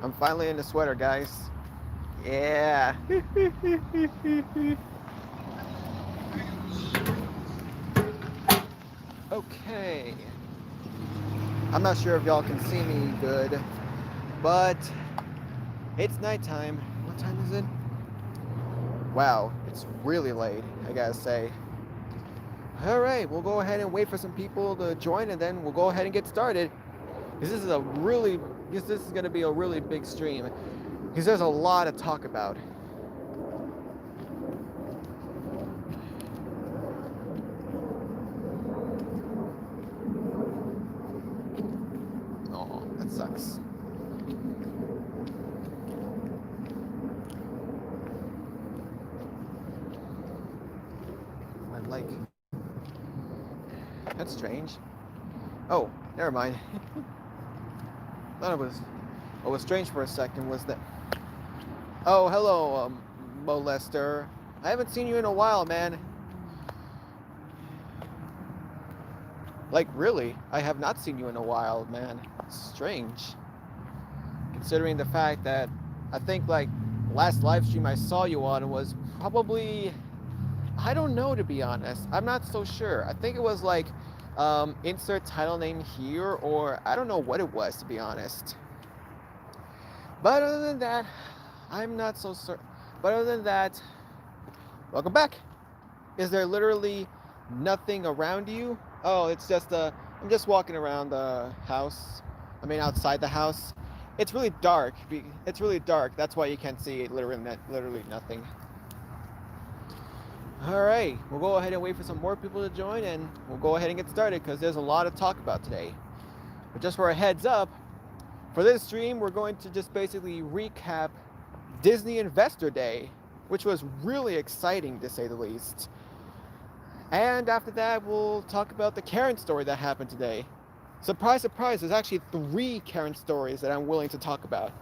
I'm finally in the sweater, guys. Yeah. Okay. I'm not sure if y'all can see me good, but it's nighttime. What time is it? Wow, it's really late, I gotta say. Alright, we'll go ahead and wait for some people to join and then we'll go ahead and get started. Because this is gonna be a really big stream. Because there's a lot to talk about. Oh, that sucks. My like. That's strange. Oh, never mind. Thought it was. What was strange for a second was that. Oh, hello, molester. I haven't seen you in a while, man. Like, really? I have not seen you in a while, man. Strange. Considering the fact that I think, like, last live stream I saw you on was probably. I don't know, to be honest. I'm not so sure. I think it was like, insert title name here, or I don't know what it was, to be honest. But other than that, I'm not so certain. But other than that, welcome back. Is there literally nothing around you? Oh, it's just I'm just walking around the house. I mean, outside the house. It's really dark. It's really dark. That's why you can't see literally nothing. All right, we'll go ahead and wait for some more people to join, and we'll go ahead and get started because there's a lot to talk about today. But just for a heads up, for this stream, we're going to just basically recap Disney Investor Day, which was really exciting to say the least. And after that, we'll talk about the Karen story that happened today. Surprise, surprise, there's actually 3 Karen stories that I'm willing to talk about.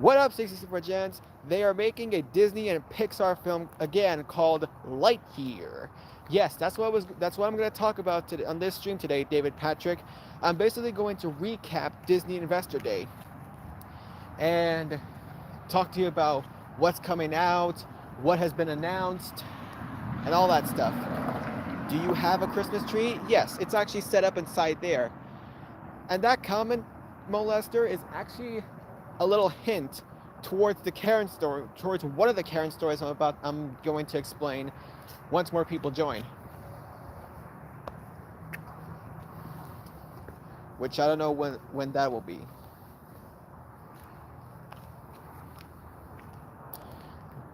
What up, 64 Gens? They are making a Disney and Pixar film again called Lightyear. Yes, that's what I'm going to talk about today, on this stream today, David Patrick. I'm basically going to recap Disney Investor Day and talk to you about what's coming out, what has been announced, and all that stuff. Do you have a Christmas tree? Yes, it's actually set up inside there. And that comment, molester, is actually a little hint towards the Karen story, towards one of the Karen stories I'm going to explain once more people join. Which I don't know when that will be.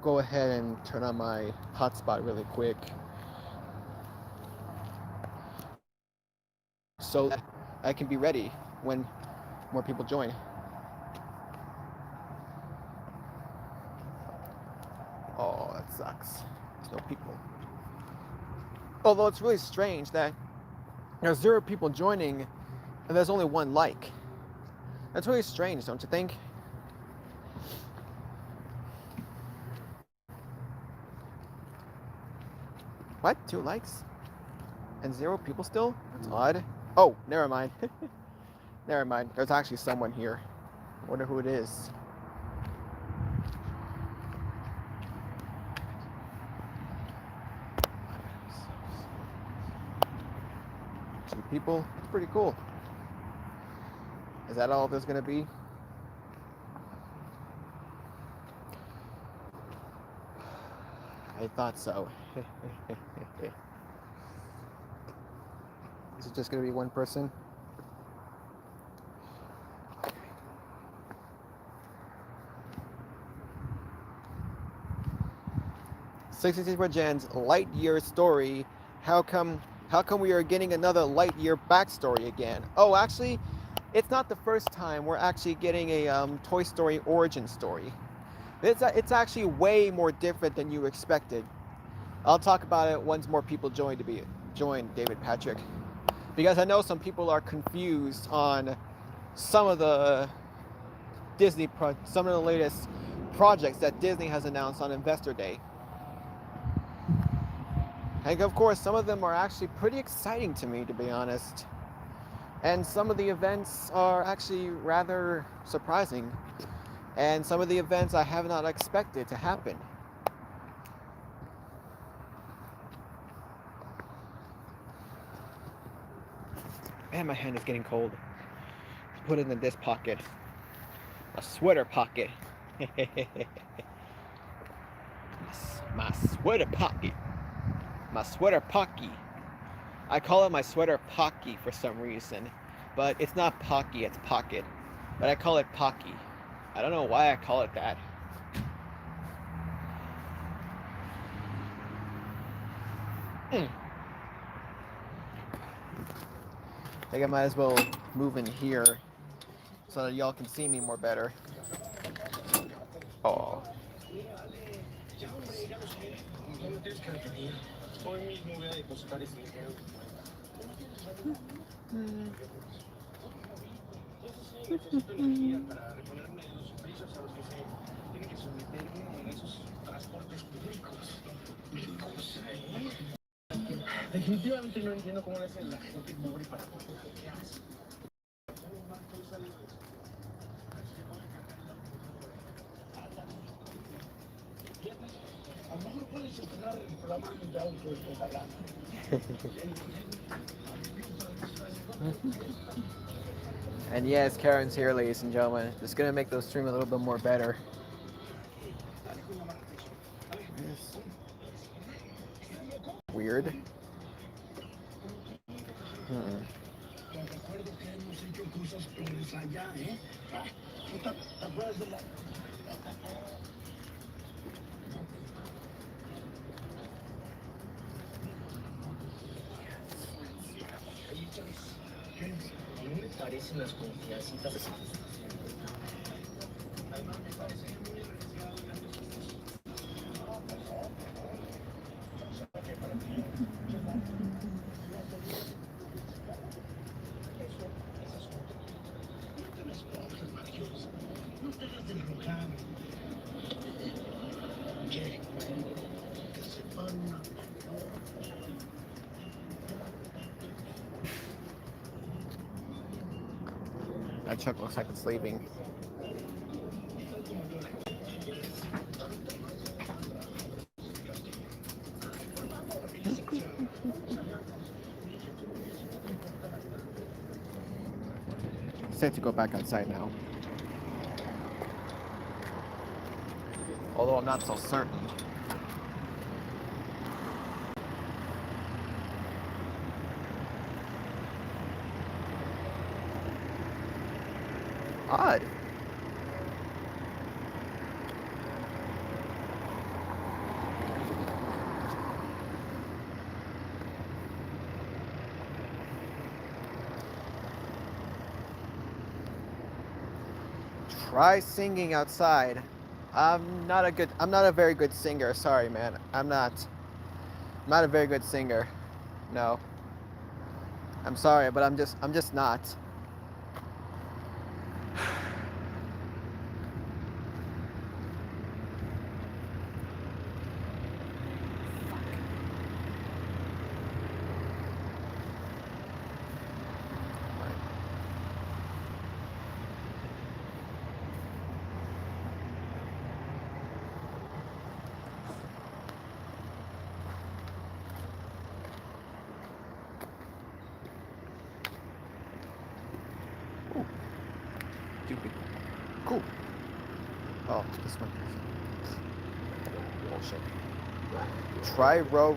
Go ahead and turn on my hotspot really quick. So that I can be ready when more people join. Oh, that sucks. There's no people. Although it's really strange that there's 0 people joining and there's only 1 like. That's really strange, don't you think? What? 2 likes? And 0 people still? That's odd. Oh, never mind. Never mind. There's actually someone here. I wonder who it is. Two people. It's pretty cool. Is that all there's gonna be? I thought so. Is it just gonna be 1 person? 64 Gen's Lightyear story. How come we are getting another Lightyear backstory again? Oh, actually, it's not the first time we're actually getting a Toy Story origin story. It's actually way more different than you expected. I'll talk about it once more people join David Patrick, because I know some people are confused on some of the latest projects that Disney has announced on Investor Day. And of course, some of them are actually pretty exciting to me, to be honest. And some of the events are actually rather surprising. And some of the events I have not expected to happen. Man, my hand is getting cold. Put it in this pocket. A sweater pocket. My sweater pocket. My sweater pocky. I call it my sweater pocky for some reason. But it's not pocky, it's pocket. But I call it pocky. I don't know why I call it that. I think I might as well move in here so that y'all can see me more better. Oh. Definitivamente no entiendo cómo le hacen la gente pobre para comunicarse. A lo mejor puedes entrenar el programa de auto de la And yes, Karen's here, ladies and gentlemen. Just gonna make the stream a little bit more better. Weird. That truck looks like it's leaving. Safe to go back outside now. Although I'm not so certain. Odd. Try singing outside. I'm not a very good singer. Sorry, man. I'm not a very good singer. No. I'm sorry, but I'm just not. Stupid. Cool. Oh, this one. Bullshit. Try row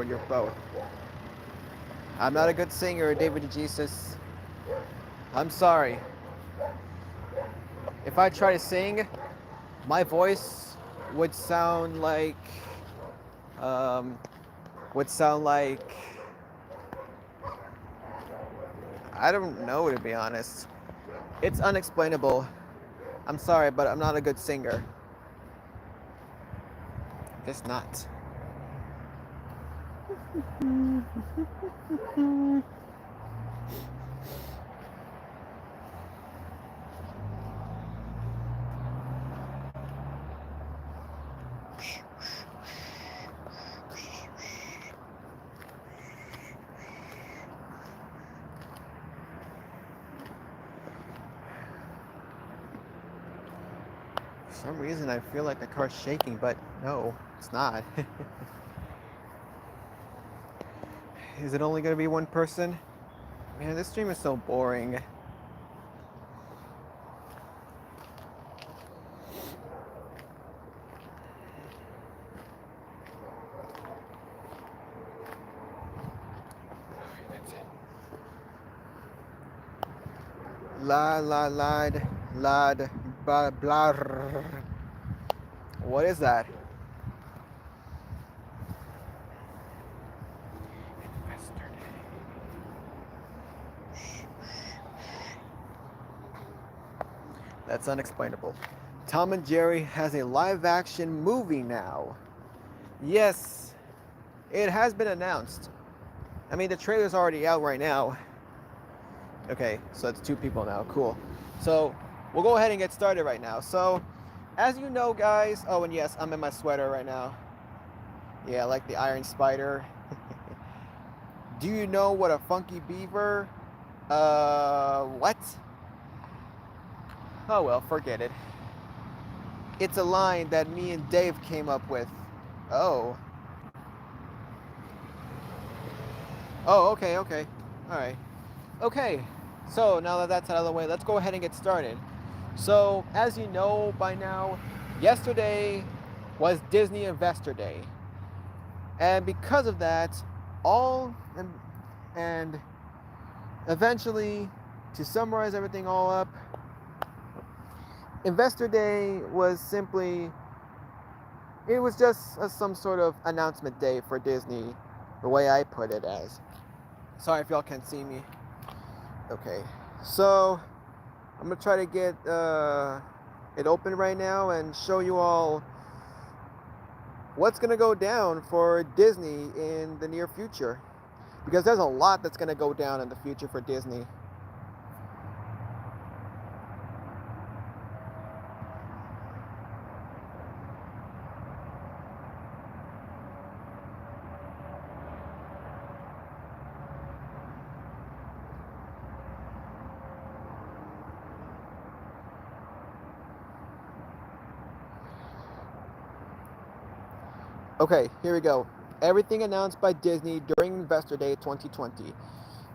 your boat. I'm not a good singer, David Jesus. I'm sorry. If I try to sing, my voice would sound like I don't know, to be honest. It's unexplainable. I'm sorry, but I'm not a good singer. Just not. For some reason, I feel like the car's shaking, but no, it's not. Is it only going to be one person? Man, this stream is so boring. Lad, blah. What is that? That's unexplainable. Tom and Jerry has a live action movie now. Yes, it has been announced. I mean, the trailer's already out right now. Okay, so that's 2 people now. Cool. So we'll go ahead and get started right now. So, as you know, guys. Oh, and yes, I'm in my sweater right now. Yeah, like the Iron Spider. Do you know what a funky beaver? What? Oh well, forget it. It's a line that me and Dave came up with. Oh. Oh, okay. Alright. Okay, so now that that's out of the way, let's go ahead and get started. So, as you know by now, yesterday was Disney Investor Day. And because of that, and eventually, to summarize everything all up, Investor Day was simply, it was just some sort of announcement day for Disney, the way I put it as. Sorry if y'all can't see me. Okay, so I'm gonna try to get it open right now and show you all what's gonna go down for Disney in the near future, because there's a lot that's gonna go down in the future for Disney. Okay, here we go. Everything announced by Disney during Investor Day 2020.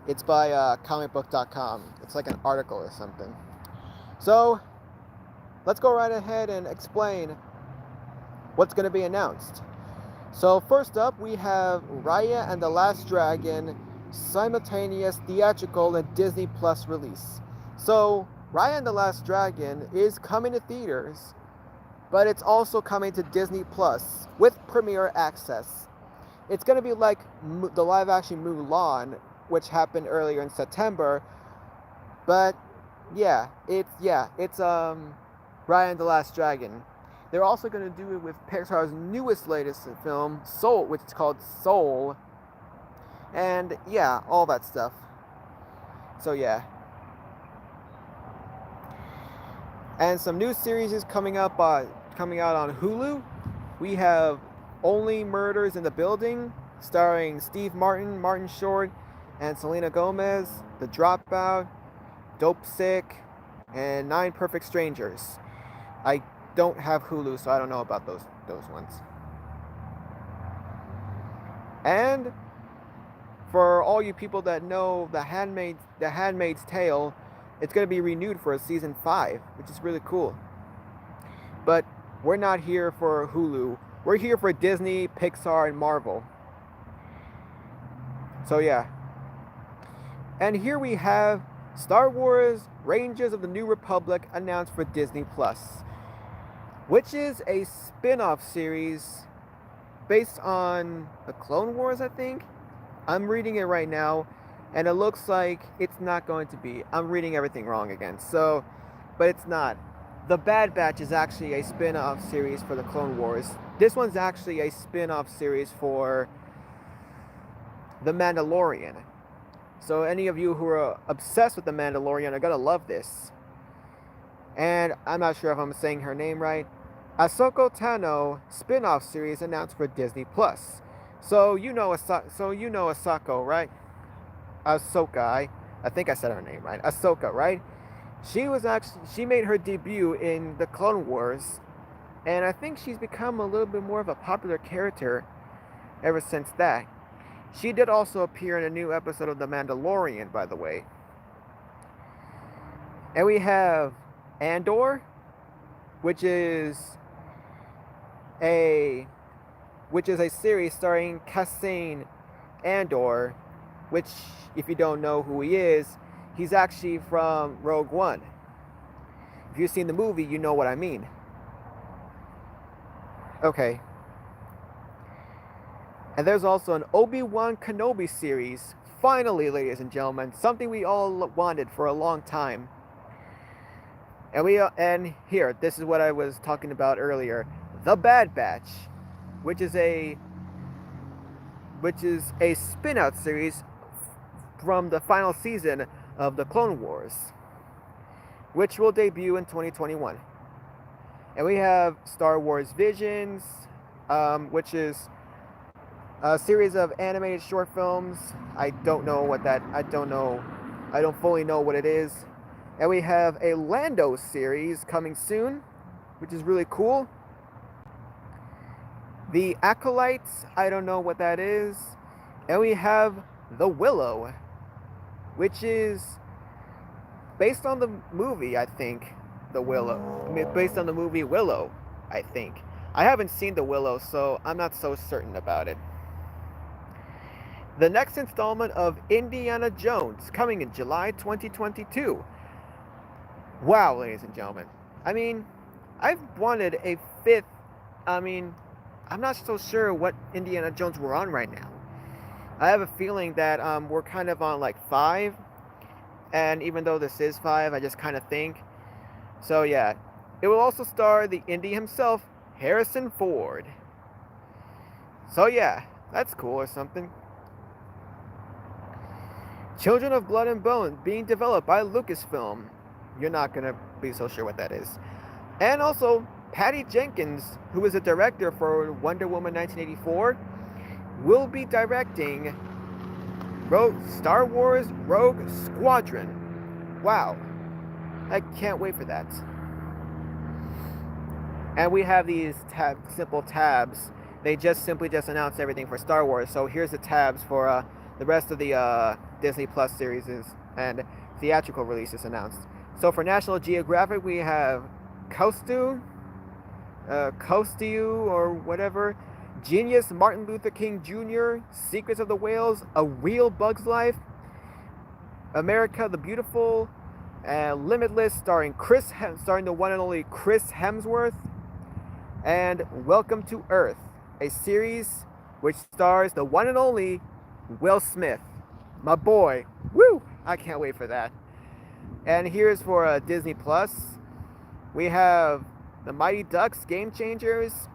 It's by comicbook.com. It's like an article or something. So, let's go right ahead and explain what's going to be announced. So, first up, we have Raya and the Last Dragon simultaneous theatrical and Disney Plus release. So, Raya and the Last Dragon is coming to theaters, but it's also coming to Disney Plus with premiere access. It's going to be like the live action Mulan, which happened earlier in September. But yeah, it's Raya and the Last Dragon. They're also going to do it with Pixar's latest film, Soul, which is called Soul. And yeah, all that stuff. So yeah. And some new series is coming out on Hulu. We have Only Murders in the Building, starring Steve Martin, Martin Short, and Selena Gomez, The Dropout, Dope Sick, and 9 Perfect Strangers. I don't have Hulu, so I don't know about those ones. And for all you people that know The Handmaid's Tale, it's going to be renewed for a season 5, which is really cool. But we're not here for Hulu. We're here for Disney, Pixar, and Marvel. So yeah. And here we have Star Wars Rangers of the New Republic announced for Disney Plus, which is a spin-off series based on the Clone Wars, I think. I'm reading it right now, and it looks like it's not going to be. I'm reading everything wrong again. So, but it's not. The Bad Batch is actually a spin-off series for the Clone Wars. This one's actually a spin-off series for The Mandalorian. So any of you who are obsessed with The Mandalorian are gonna love this. And I'm not sure if I'm saying her name right. Ahsoka Tano spin-off series announced for Disney Plus. So you know Ahsoka, right? Ahsoka, I think I said her name right. Ahsoka, right? She made her debut in the Clone Wars And I think she's become a little bit more of a popular character ever since that. She did also appear in a new episode of The Mandalorian, by the way. And we have Andor, which is a series starring Cassian Andor, which, if you don't know who he is, he's actually from Rogue One. If you've seen the movie, you know what I mean. Okay. And there's also an Obi-Wan Kenobi series. Finally, ladies and gentlemen, something we all wanted for a long time. And here, this is what I was talking about earlier. The Bad Batch, which is a spin-out series from the final season of the Clone Wars, which will debut in 2021. And we have Star Wars Visions, which is a series of animated short films. I don't fully know what it is. And we have a Lando series coming soon, which is really cool. The Acolytes, I don't know what that is. And we have The Willow, which is based on the movie, I think. Based on the movie Willow, I think. I haven't seen The Willow, so I'm not so certain about it. The next installment of Indiana Jones, coming in July 2022. Wow, ladies and gentlemen. I mean, I've wanted a fifth. I'm not so sure what Indiana Jones we're on right now. I have a feeling that we're kind of on like 5. And even though this is 5, I just kind of think. So yeah, it will also star the Indy himself, Harrison Ford. So yeah, that's cool or something. Children of Blood and Bone, being developed by Lucasfilm. You're not going to be so sure what that is. And also, Patty Jenkins, who is a director for Wonder Woman 1984, will be directing Star Wars Rogue Squadron. Wow. I can't wait for that. And we have these simple tabs. They simply announced everything for Star Wars. So here's the tabs for the rest of the Disney Plus series and theatrical releases announced. So for National Geographic, we have Costu or whatever, Genius, Martin Luther King Jr., Secrets of the Whales, A Real Bug's Life, America the Beautiful, and Limitless, starring the one and only Chris Hemsworth, and Welcome to Earth, a series which stars the one and only Will Smith, my boy. Woo! I can't wait for that. And here's for Disney Plus. We have The Mighty Ducks Game Changers,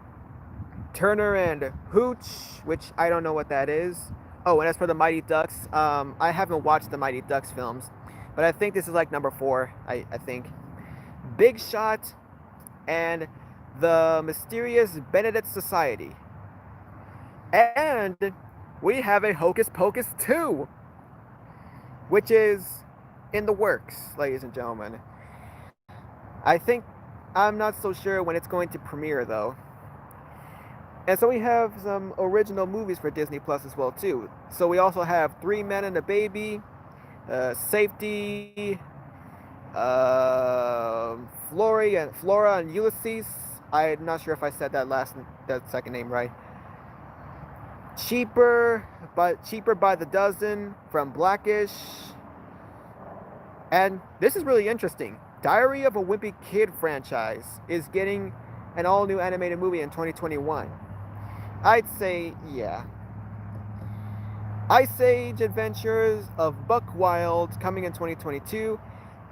Turner and Hooch, which I don't know what that is. Oh, and as for The Mighty Ducks, I haven't watched The Mighty Ducks films, but I think this is like number 4, I think. Big Shot, and The Mysterious Benedict Society. And we have a Hocus Pocus 2, which is in the works, ladies and gentlemen. I'm not so sure when it's going to premiere, though. And so we have some original movies for Disney Plus as well, too. So we also have Three Men and a Baby, Safety, Flora and Ulysses. I'm not sure if I said that second name right. Cheaper by the Dozen from Blackish. And this is really interesting. Diary of a Wimpy Kid franchise is getting an all-new animated movie in 2021. I'd say, yeah. Ice Age Adventures of Buck Wild coming in 2022.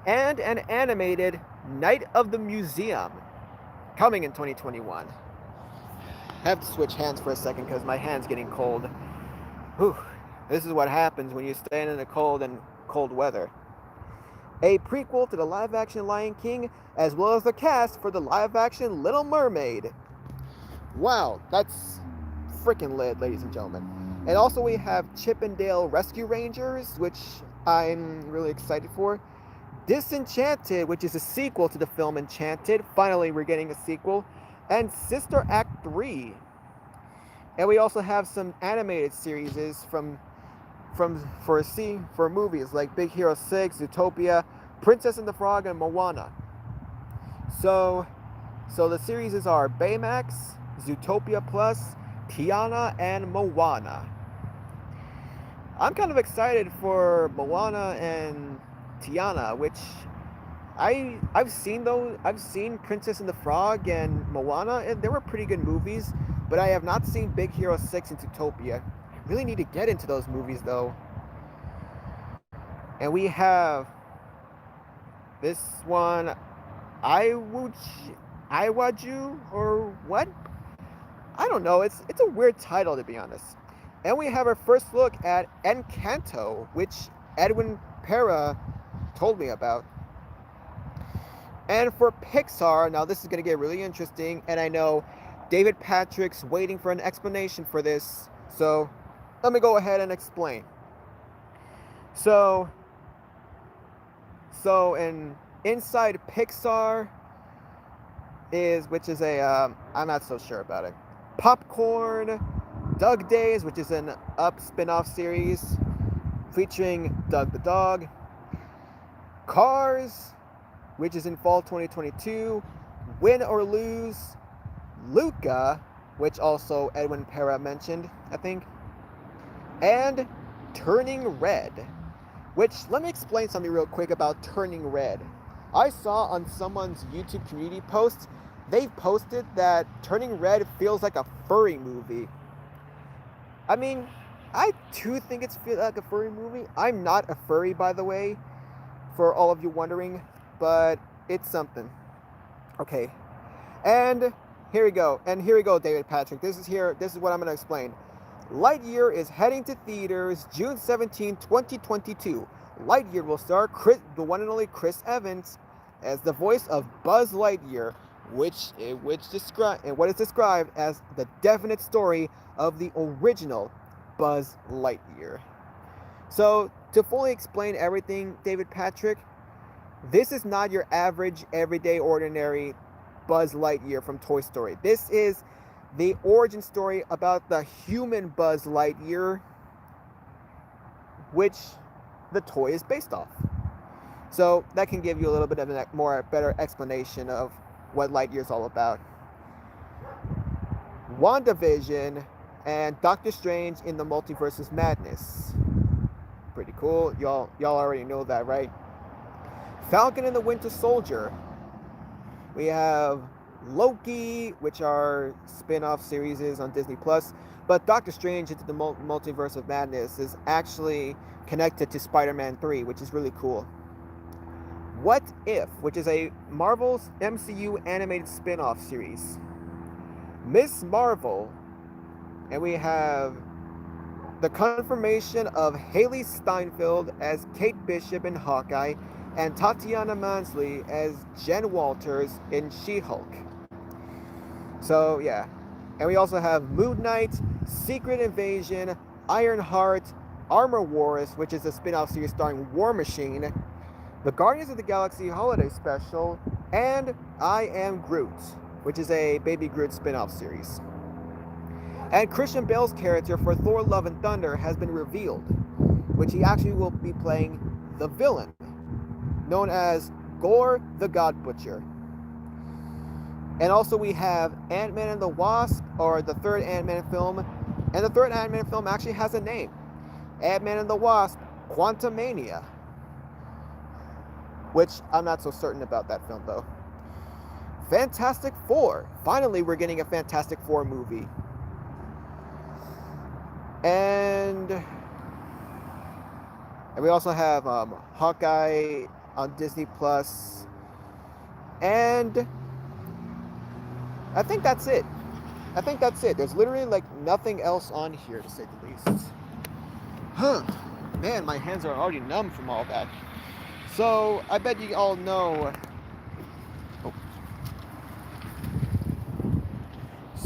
And an animated Night of the Museum coming in 2021. I have to switch hands for a second because my hand's getting cold. Whew. This is what happens when you stand in the cold and cold weather. A prequel to the live-action Lion King, as well as the cast for the live-action Little Mermaid. Wow, that's freaking lit, ladies and gentlemen. And also we have Chip 'n Dale Rescue Rangers, which I'm really excited for. Disenchanted, which is a sequel to the film Enchanted. Finally, we're getting a sequel. and Sister Act 3. And we also have some animated series for movies like Big Hero 6, Zootopia, Princess and the Frog, and Moana. So the series are Baymax, Zootopia Plus, Tiana, and Moana. I'm kind of excited for Moana and Tiana, which I've seen those. I've seen Princess and the Frog and Moana, and they were pretty good movies. But I have not seen Big Hero 6 and Zootopia. I really need to get into those movies though. And we have this one, Iwaju, or what? I don't know. It's a weird title, to be honest. And we have our first look at Encanto, which Edwin Pera told me about. And for Pixar, now this is going to get really interesting, and I know David Patrick's waiting for an explanation for this, so let me go ahead and explain. So inside Pixar which is I'm not so sure about it. Popcorn, Doug Days, which is an Up spin-off series featuring Doug the Dog. Cars, which is in fall 2022. Win or Lose. Luca, which also Edwin Pera mentioned, I think. And Turning Red, which, let me explain something real quick about Turning Red. I saw on someone's YouTube community post, they posted that Turning Red feels like a furry movie. I mean, I too think it's feel like a furry movie. I'm not a furry, by the way, for all of you wondering, but it's something. Okay, and here we go, David Patrick. This is what I'm going to explain. Lightyear is heading to theaters June 17, 2022. Lightyear will star the one and only Chris Evans as the voice of Buzz Lightyear, what is described as the definite story of the original Buzz Lightyear. So, to fully explain everything, David Patrick, this is not your average, everyday, ordinary Buzz Lightyear from Toy Story. This is the origin story about the human Buzz Lightyear, which the toy is based off. So that can give you a little bit of a better explanation of what Lightyear is all about. WandaVision and Doctor Strange in the Multiverse of Madness. Pretty cool. Y'all already know that, right? Falcon and the Winter Soldier. We have Loki, which are spin-off series on Disney Plus, but Doctor Strange into the Multiverse of Madness is actually connected to Spider-Man 3, which is really cool. What If, which is a Marvel's MCU animated spin-off series. Ms. Marvel, and we have the confirmation of Haley Steinfeld as Kate Bishop in Hawkeye, and Tatiana Maslany as Jen Walters in She-Hulk. So yeah, and we also have Moon Knight, Secret Invasion, Ironheart, Armor Wars, which is a spin-off series starring War Machine, the Guardians of the Galaxy Holiday Special, and I Am Groot, which is a Baby Groot spin-off series. And Christian Bale's character for Thor Love and Thunder has been revealed, which he actually will be playing the villain, known as Gore the God Butcher. And also we have Ant-Man and the Wasp, or the third Ant-Man film, and the third Ant-Man film actually has a name. Ant-Man and the Wasp, Quantumania, which I'm not so certain about that film though. Fantastic Four. Finally, we're getting a Fantastic Four movie. And we also have Hawkeye on Disney Plus. And I think that's it. There's literally like nothing else on here, to say the least. Man, my hands are already numb from all that. So I bet you all know.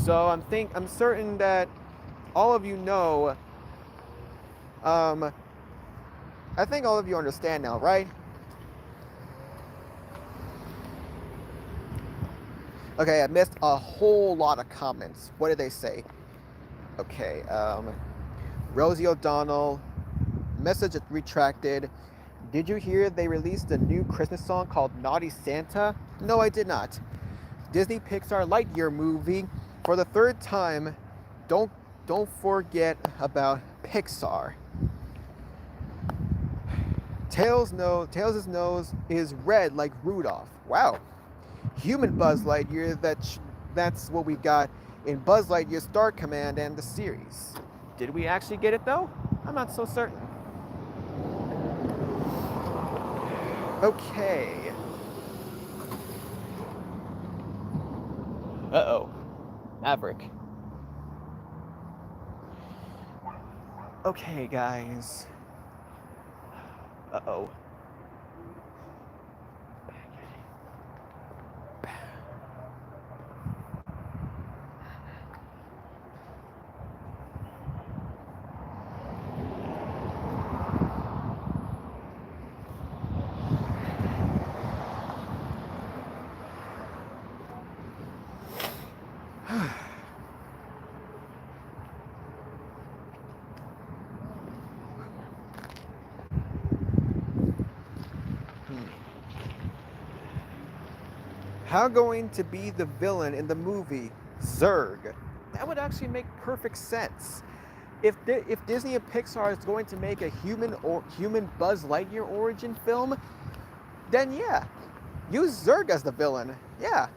So I'm certain that all of you know. I think all of you understand now, right? Okay, I missed a whole lot of comments. What did they say? Okay, Rosie O'Donnell, message retracted. Did you hear they released a new Christmas song called Naughty Santa? No, I did not. Disney Pixar Lightyear movie for the third time. Don't don't forget about Pixar. Tails' nose is red like Rudolph. Wow. Human Buzz Lightyear. That's what we got in Buzz Lightyear Star Command and the series. Did we actually get it though? I'm not so certain. Okay. Uh-oh. Maverick. Okay, guys. Uh-oh. How going to be the villain in the movie Zurg? That would actually make perfect sense. If Disney and Pixar is going to make a human Buzz Lightyear origin film, then yeah, use Zurg as the villain. Yeah,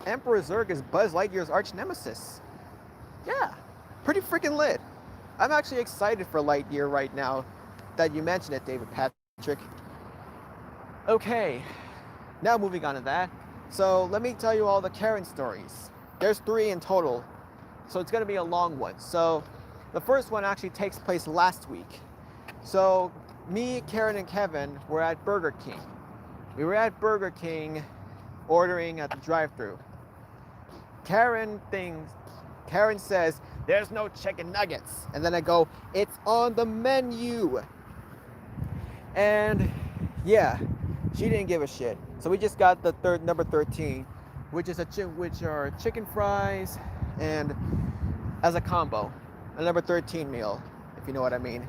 Emperor Zurg is Buzz Lightyear's arch nemesis. Yeah, pretty freaking lit. I'm actually excited for Lightyear right now that you mentioned it, David Patrick. Okay, now moving on to that. So let me tell you all the Karen stories. There's 3 in total, so it's gonna be a long one. So the first one actually takes place last week. So me, Karen, and Kevin were at Burger King. We were at Burger King ordering at the drive-thru. Karen says, there's no chicken nuggets. And then I go, it's on the menu. And yeah, she didn't give a shit. So we just got the number 13, which are chicken fries and as a combo, a number 13 meal, if you know what I mean.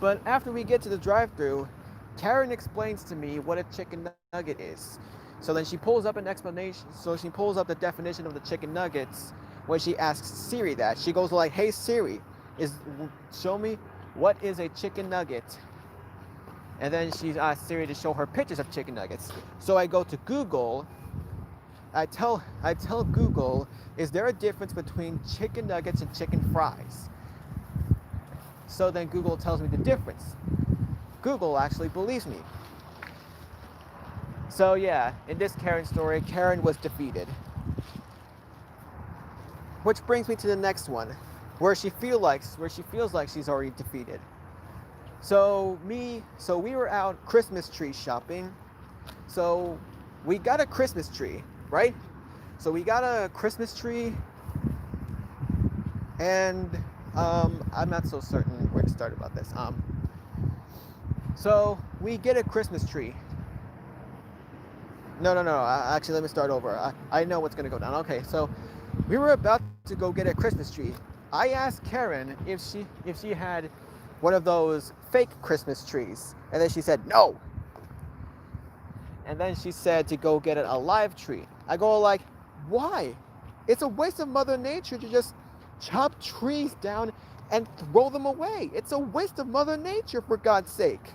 But after we get to the drive-thru, Karen explains to me what a chicken nugget is. So then she pulls up an explanation. So she pulls up the definition of the chicken nuggets when she asks Siri that. She goes like, "Hey Siri, show me what is a chicken nugget?" And then she asked Siri to show her pictures of chicken nuggets. So I go to Google. I tell Google, is there a difference between chicken nuggets and chicken fries? So then Google tells me the difference. Google actually believes me. So yeah, in this Karen story, Karen was defeated. Which brings me to the next one, where she feels like she's already defeated. So we were out Christmas tree shopping. So we got a Christmas tree, right? So we got a Christmas tree, and I'm not so certain where to start about this. So we get a Christmas tree. No. Actually, let me start over. I know what's gonna go down. Okay, so we were about to go get a Christmas tree. I asked Karen if she had one of those fake Christmas trees, and then she said no. And then she said to go get a live tree. I go like, why? It's a waste of Mother Nature to just chop trees down and throw them away. It's a waste of Mother Nature, for God's sake.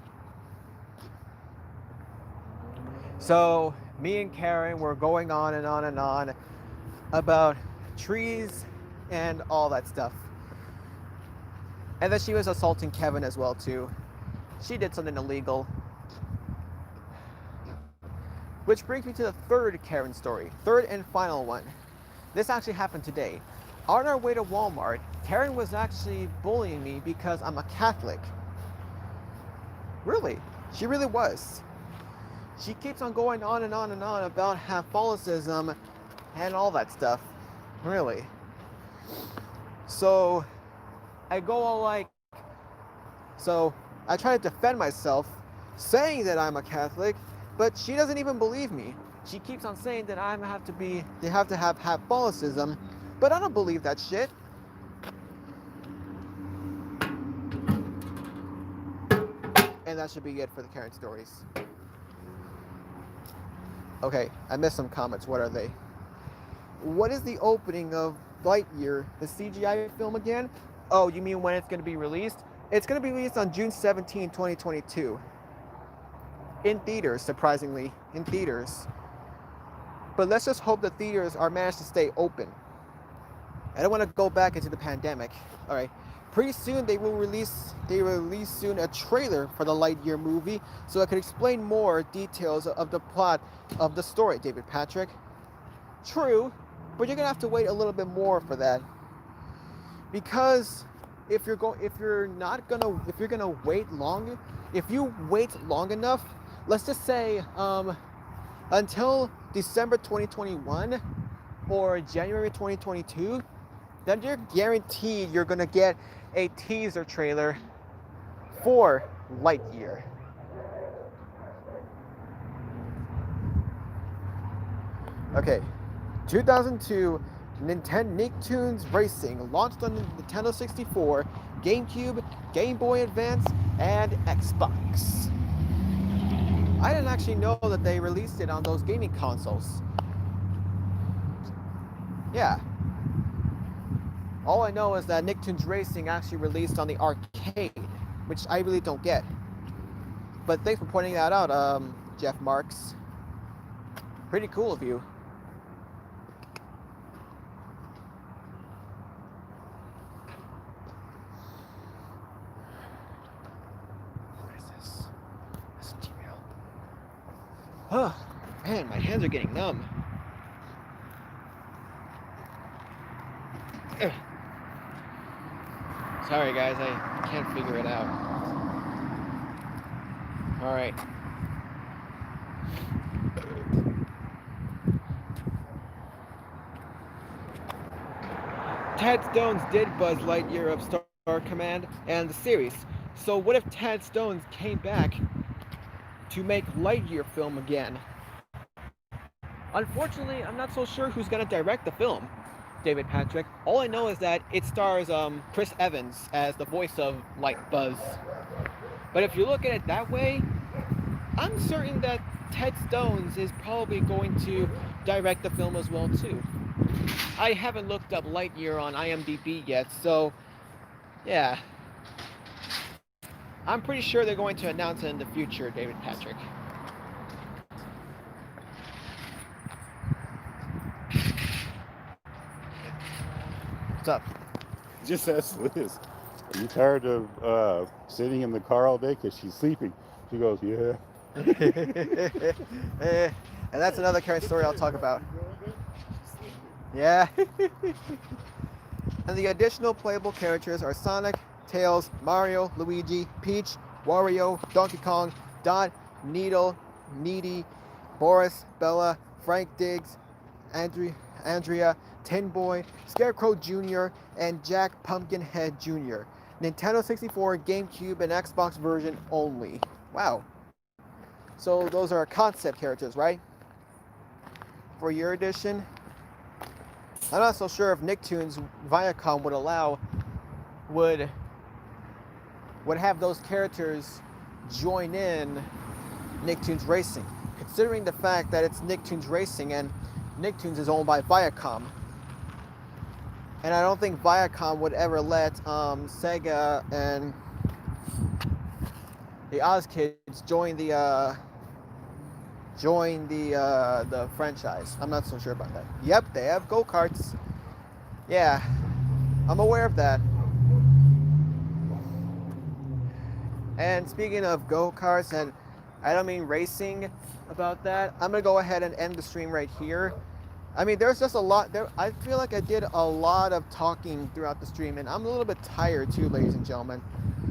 So me and Karen were going on and on and on about trees and all that stuff. And then she was assaulting Kevin as well too. She did something illegal. Which brings me to the third Karen story, third and final one. This actually happened today. On our way to Walmart, Karen was actually bullying me because I'm a Catholic. Really, she really was. She keeps on going on and on and on about Catholicism and all that stuff. Really. So I go all like, so I try to defend myself saying that I'm a Catholic, but she doesn't even believe me. She keeps on saying that they have to have Catholicism, but I don't believe that shit. And that should be it for the Karen stories. Okay, I missed some comments. What are they? What is the opening of Lightyear, the CGI film again? Oh, you mean when it's going to be released? It's going to be released on June 17, 2022. In theaters, surprisingly. In theaters. But let's just hope the theaters are managed to stay open. I don't want to go back into the pandemic. Alright. Pretty soon they will release soon a trailer for the Lightyear movie so I could explain more details of the plot of the story, David Patrick. True, but you're gonna have to wait a little bit more for that. Because if you wait long enough, let's just say until December 2021 or January 2022, then you're guaranteed you're gonna get a teaser trailer for Lightyear. Okay, 2002 Nicktoons Racing launched on the Nintendo 64, GameCube, Game Boy Advance, and Xbox. I didn't actually know that they released it on those gaming consoles. Yeah. All I know is that Nicktoons Racing actually released on the arcade, which I really don't get. But thanks for pointing that out, Jeff Marks. Pretty cool of you. What is this? This is Gmail. Oh, man, my hands are getting numb. Ugh. Sorry guys, I can't figure it out. Alright. Tad Stones did Buzz Lightyear of Star Command and the series. So what if Tad Stones came back to make Lightyear film again? Unfortunately, I'm not so sure who's gonna direct the film, David Patrick. All I know is that it stars Chris Evans as the voice of Buzz. But if you look at it that way, I'm certain that Ted Stones is probably going to direct the film as well too. I haven't looked up Lightyear on IMDb yet, so yeah. I'm pretty sure they're going to announce it in the future, David Patrick. What's up? Just ask Liz, are you tired of sitting in the car all day because she's sleeping? She goes, yeah. And that's another current story I'll talk about. Yeah. And the additional playable characters are Sonic, Tails, Mario, Luigi, Peach, Wario, Donkey Kong, Dot, Needle, Needy, Boris, Bella, Frank Diggs, Andrea, Tin Boy, Scarecrow Jr., and Jack Pumpkinhead Jr. Nintendo 64, GameCube, and Xbox version only. Wow. So those are concept characters, right? For your edition? I'm not so sure if Nicktoons Viacom would have those characters join in Nicktoons Racing, considering the fact that it's Nicktoons Racing and Nicktoons is owned by Viacom. And I don't think Viacom would ever let Sega and the Oz Kids join the franchise. I'm not so sure about that. Yep, they have go-karts. Yeah, I'm aware of that. And speaking of go-karts, and I don't mean racing about that, I'm gonna go ahead and end the stream right here. I mean, there's just a lot there. I feel like I did a lot of talking throughout the stream, and I'm a little bit tired too, ladies and gentlemen.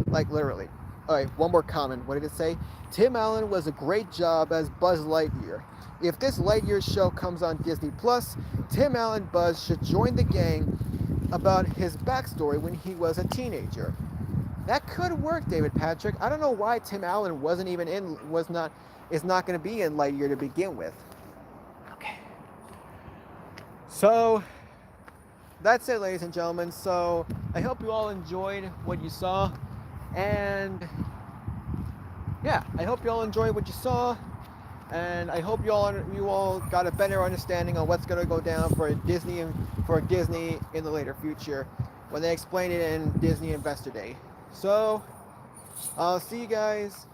Like literally. Alright, one more comment. What did it say? Tim Allen was a great job as Buzz Lightyear. If this Lightyear show comes on Disney Plus, Tim Allen Buzz should join the gang about his backstory when he was a teenager. That could work, David Patrick. I don't know why Tim Allen is not going to be in Lightyear to begin with. Okay. So that's it, ladies and gentlemen. So I hope you all enjoyed what you saw, and yeah, I hope you all enjoyed what you saw, and I hope you all got a better understanding on what's going to go down for Disney in the later future when they explain it in Disney Investor Day. So I'll see you guys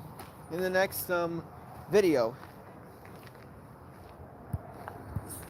in the next video.